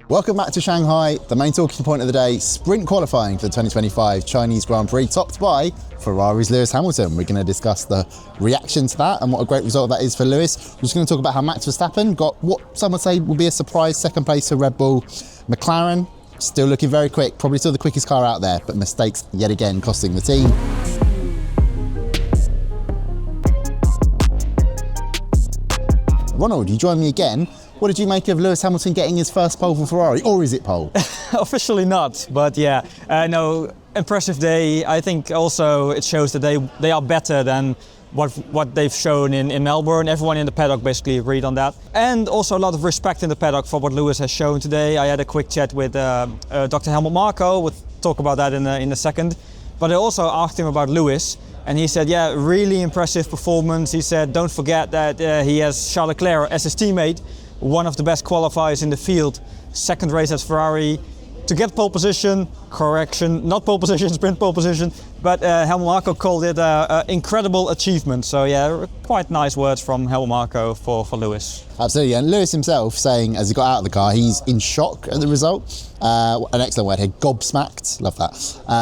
Welcome back to Shanghai. The main talking point of the day, sprint qualifying for the 2025 Chinese Grand Prix, topped by Ferrari's Lewis Hamilton. We're going to discuss the reaction to that and what a great result that is for Lewis. We're just going to talk about how Max Verstappen got what some would say will be a surprise second place to Red Bull. McLaren, still looking very quick, probably still the quickest car out there, but mistakes yet again costing the team. Ronald, you join me again. What did you make of Lewis Hamilton getting his first pole for Ferrari, or is it pole? Officially not, but yeah, no, impressive day. I think also it shows that they are better than what they've shown in Melbourne. Everyone in the paddock basically agreed on that. And also a lot of respect in the paddock for what Lewis has shown today. I had a quick chat with Dr. Helmut Marko. We'll talk about that in a second. But I also asked him about Lewis. And he said, yeah, really impressive performance. He said, don't forget that he has Charles Leclerc as his teammate, one of the best qualifiers in the field. Second race at Ferrari. To get pole position, correction, not pole position, sprint pole position, but Helmut Marko called it an incredible achievement. So yeah, quite nice words from Helmut Marko for Lewis. Absolutely, and Lewis himself saying as he got out of the car, he's in shock at the result. An excellent word here, gobsmacked, love that.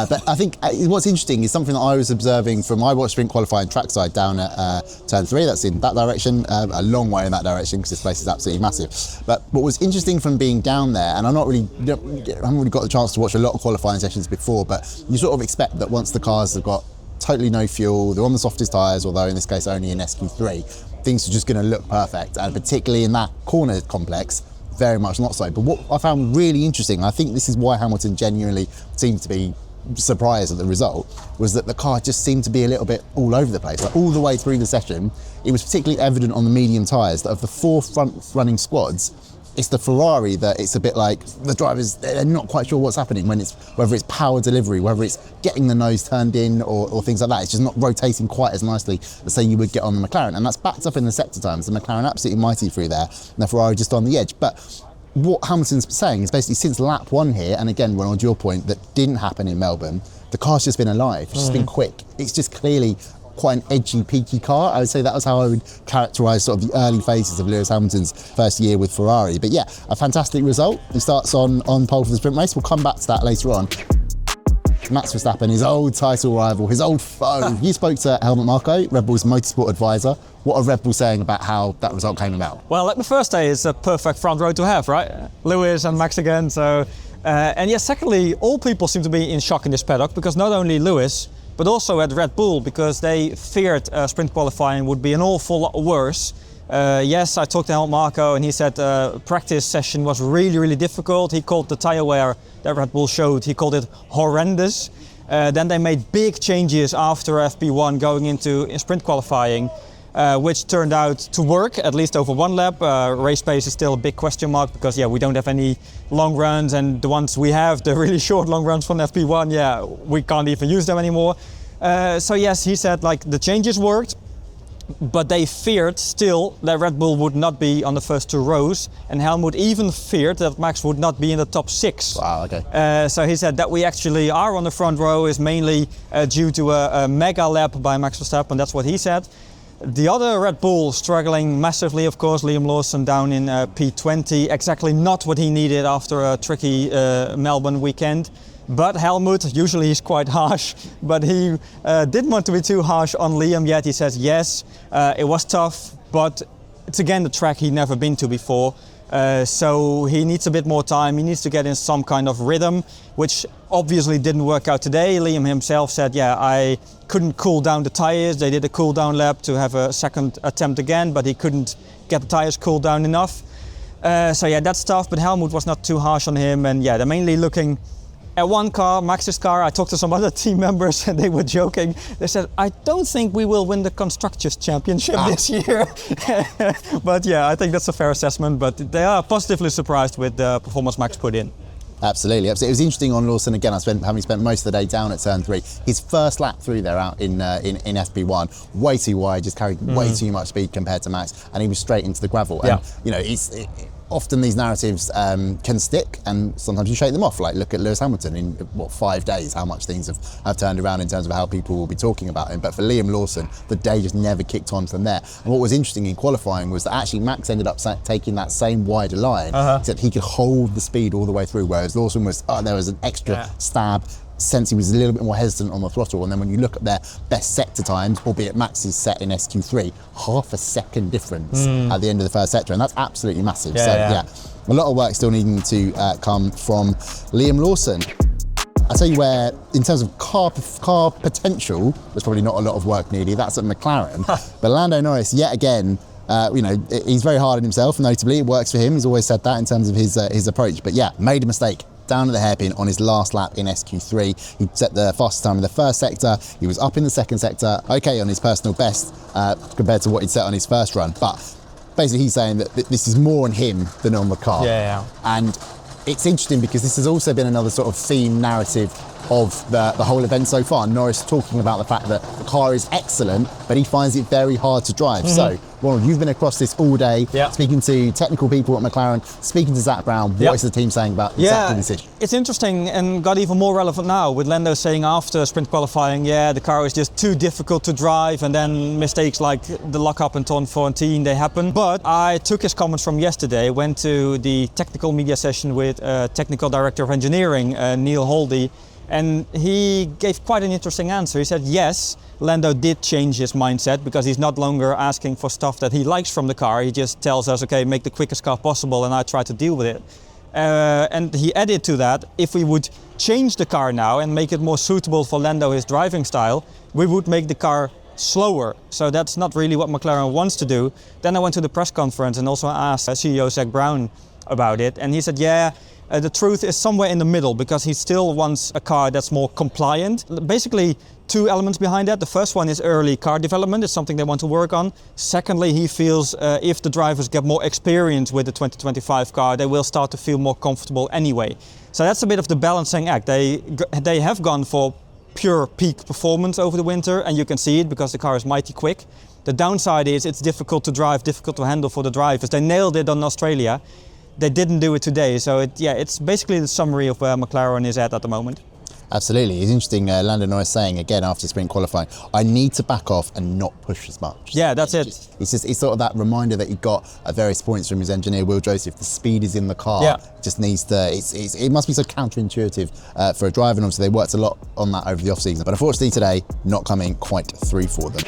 But I think what's interesting is something that I was observing from, I watched sprint qualifying trackside down at turn 3, that's in that direction, a long way in that direction because this place is absolutely massive. But what was interesting from being down there, and I haven't really got the chance to watch a lot of qualifying sessions before, but you sort of expect that once the cars have got totally no fuel, they're on the softest tyres, although in this case only in SQ3, things are just going to look perfect, and particularly in that corner complex, very much not so. But what I found really interesting, I think this is why Hamilton genuinely seemed to be surprised at the result, was that the car just seemed to be a little bit all over the place. Like all the way through the session, it was particularly evident on the medium tyres that of the 4 front running squads, it's the Ferrari that it's a bit like the drivers, they're not quite sure what's happening when it's, whether it's power delivery, whether it's getting the nose turned in or things like that. It's just not rotating quite as nicely as say you would get on the McLaren. And that's backed up in the sector times. The McLaren absolutely mighty through there and the Ferrari just on the edge. But what Hamilton's saying is basically since lap 1 here, and again, Ronald, your point, that didn't happen in Melbourne, the car's just been alive, it's just been quick. It's just clearly quite an edgy, peaky car. I would say that was how I would characterise sort of the early phases of Lewis Hamilton's first year with Ferrari. But yeah, a fantastic result. He starts on pole for the sprint race. We'll come back to that later on. Max Verstappen, his old title rival, his old foe. You spoke to Helmut Marko, Red Bull's motorsport advisor. What are Red Bull saying about how that result came about? Well, like the first day is a perfect front row to have, right? Lewis and Max again. So, and yes, secondly, all people seem to be in shock in this paddock because not only Lewis, but also at Red Bull, because they feared sprint qualifying would be an awful lot worse. Yes, I talked to Helmut Marko and he said practice session was really, really difficult. He called the tyre wear that Red Bull showed, he called it horrendous. Then they made big changes after FP1 going into sprint qualifying, which turned out to work, at least over 1 lap. Race pace is still a big question mark because yeah, we don't have any long runs, and the ones we have, the really short long runs from FP1, yeah, we can't even use them anymore. So yes, he said like the changes worked, but they feared still that Red Bull would not be on the first 2 rows, and Helmut even feared that Max would not be in the top 6. Wow, okay. So he said that we actually are on the front row is mainly due to a mega lap by Max Verstappen, that's what he said. The other Red Bull struggling massively, of course, Liam Lawson down in P20, exactly not what he needed after a tricky Melbourne weekend. But Helmut, usually he's quite harsh, but he didn't want to be too harsh on Liam yet. He says, yes, it was tough, but it's again the track he'd never been to before. So he needs a bit more time, he needs to get in some kind of rhythm, which obviously didn't work out today. Liam himself said, yeah, I couldn't cool down the tyres. They did a cool down lap to have a second attempt again, but he couldn't get the tyres cooled down enough. So yeah, that's tough, but Helmut was not too harsh on him, and yeah, they're mainly looking at one car, Max's car. I talked to some other team members and they were joking. They said, I don't think we will win the Constructors' Championship this year. But yeah, I think that's a fair assessment, but they are positively surprised with the performance Max put in. Absolutely. It was interesting on Lawson again. Having spent most of the day down at turn 3. His first lap through there out in FP1, way too wide, just carried way too much speed compared to Max, and he was straight into the gravel. Yeah. And you know, often these narratives can stick, and sometimes you shake them off. Like look at Lewis Hamilton in 5 days, how much things have turned around in terms of how people will be talking about him. But for Liam Lawson, the day just never kicked on from there. And what was interesting in qualifying was that actually Max ended up taking that same wider line, except he could hold the speed all the way through, whereas Lawson was, there was an extra stab, sense he was a little bit more hesitant on the throttle. And then when you look at their best sector times, albeit Max's set in SQ3, half a second difference at the end of the first sector, and that's absolutely massive. A lot of work still needing to come from Liam Lawson. I tell you where, in terms of car potential, there's probably not a lot of work needed. That's at McLaren. But Lando Norris, yet again, he's very hard on himself. Notably, it works for him. He's always said that in terms of his approach. But yeah, made a mistake down at the hairpin on his last lap in SQ3. He set the fastest time in the first sector. He was up in the second sector, okay, on his personal best compared to what he'd set on his first run. But basically, he's saying that this is more on him than on the car. And it's interesting because this has also been another sort of theme narrative of the whole event so far. Norris talking about the fact that the car is excellent, but he finds it very hard to drive. So, Ronald, you've been across this all day, speaking to technical people at McLaren, speaking to Zach Brown. What is the team saying about exactly this issue? It's interesting and got even more relevant now with Lando saying after sprint qualifying, the car is just too difficult to drive, and then mistakes like the lock-up in turn 14, they happen. But I took his comments from yesterday, went to the technical media session with Technical Director of Engineering, Neil Holdy, and he gave quite an interesting answer. He said, yes, Lando did change his mindset because he's not longer asking for stuff that he likes from the car. He just tells us, okay, make the quickest car possible, and I try to deal with it. And he added to that, if we would change the car now and make it more suitable for Lando, his driving style, we would make the car slower. So that's not really what McLaren wants to do. Then I went to the press conference and also asked CEO Zach Brown about it, and he said, the truth is somewhere in the middle, because he still wants a car that's more compliant. Basically, two elements behind that. The first one is early car development. It's something they want to work on. Secondly, he feels if the drivers get more experience with the 2025 car, they will start to feel more comfortable anyway. So that's a bit of the balancing act. They have gone for pure peak performance over the winter, and you can see it because the car is mighty quick. The downside is it's difficult to drive, difficult to handle for the drivers. They nailed it on Australia. They didn't do it today, so it's basically the summary of where McLaren is at the moment. Absolutely. It's interesting, Lando Norris saying again after sprint qualifying, I need to back off and not push as much. Yeah, that's it. It's sort of that reminder that he got at various points from his engineer, Will Joseph. The speed is in the car. Just needs to, it must be so counterintuitive for a driver, and obviously they worked a lot on that over the off-season. But unfortunately today, not coming quite through for them.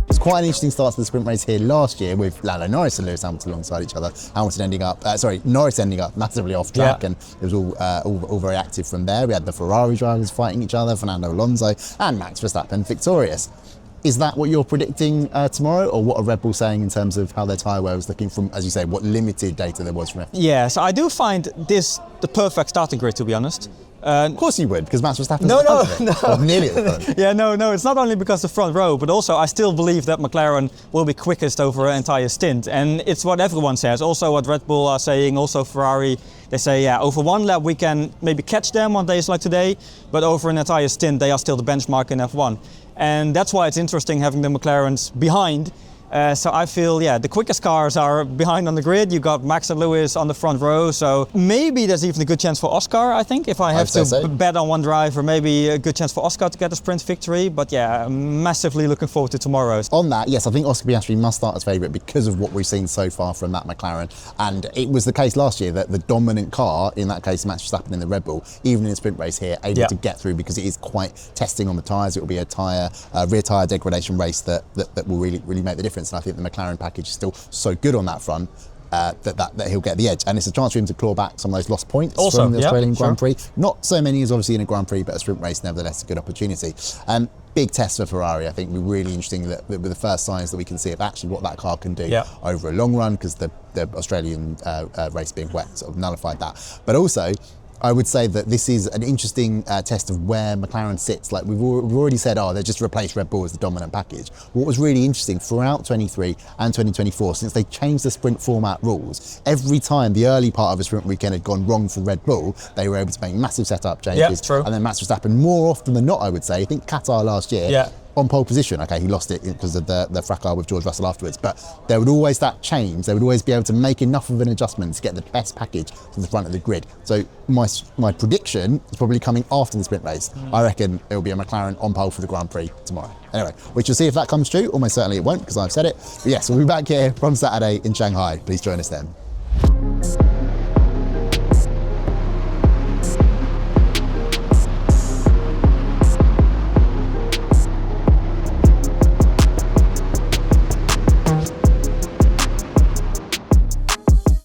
It's quite an interesting start to the sprint race here last year with Lando Norris and Lewis Hamilton alongside each other. Norris ending up massively off track, and it was all very active from there. We had the Ferrari drivers fighting each other, Fernando Alonso and Max Verstappen victorious. Is that what you're predicting tomorrow, or what are Red Bull saying in terms of how their tyre wear was looking from, as you say, what limited data there was from F1? So I do find this the perfect starting grid, to be honest. Of course you would, because Max Verstappen No. Nearly at the front. It's not only because of the front row, but also I still believe that McLaren will be quickest over an entire stint. And it's what everyone says, also what Red Bull are saying, also Ferrari. They say, over one lap we can maybe catch them on days like today, but over an entire stint they are still the benchmark in F1. And that's why it's interesting having the McLarens behind. So I feel, the quickest cars are behind on the grid. You got Max and Lewis on the front row. So maybe there's even a good chance for Oscar, I think. If I have to bet on one driver, maybe a good chance for Oscar to get a sprint victory. But massively looking forward to tomorrow. On that, yes, I think Oscar Piastri must start as favourite because of what we've seen so far from that McLaren. And it was the case last year that the dominant car, in that case Max Verstappen in the Red Bull, even in the sprint race here, able to get through because it is quite testing on the tyres. It will be a rear tyre degradation race that will really make the difference. And I think the McLaren package is still so good on that front that he'll get the edge. And it's a chance for him to claw back some of those lost points from the Australian Grand Prix. Not so many as obviously in a Grand Prix, but a sprint race, nevertheless, a good opportunity. Big test for Ferrari. I think we're really interesting that with the first signs that we can see of actually what that car can do over a long run, because the Australian race being wet sort of nullified that. But also, I would say that this is an interesting test of where McLaren sits. Like we've already said, they just replaced Red Bull as the dominant package. What was really interesting throughout 23 and 2024, since they changed the sprint format rules, every time the early part of a sprint weekend had gone wrong for Red Bull, they were able to make massive setup changes. True. And then Max Verstappen, more often than not, I would say, I think Qatar last year, on pole position. Okay, he lost it because of the fracas with George Russell afterwards, but there would always that change. They would always be able to make enough of an adjustment to get the best package to the front of the grid. So my prediction is probably coming after the sprint race. I reckon it will be a McLaren on pole for the Grand Prix tomorrow. Anyway, we shall see if that comes true. Almost certainly it won't, because I've said it. But yes, we'll be back here from Saturday in Shanghai. Please join us then.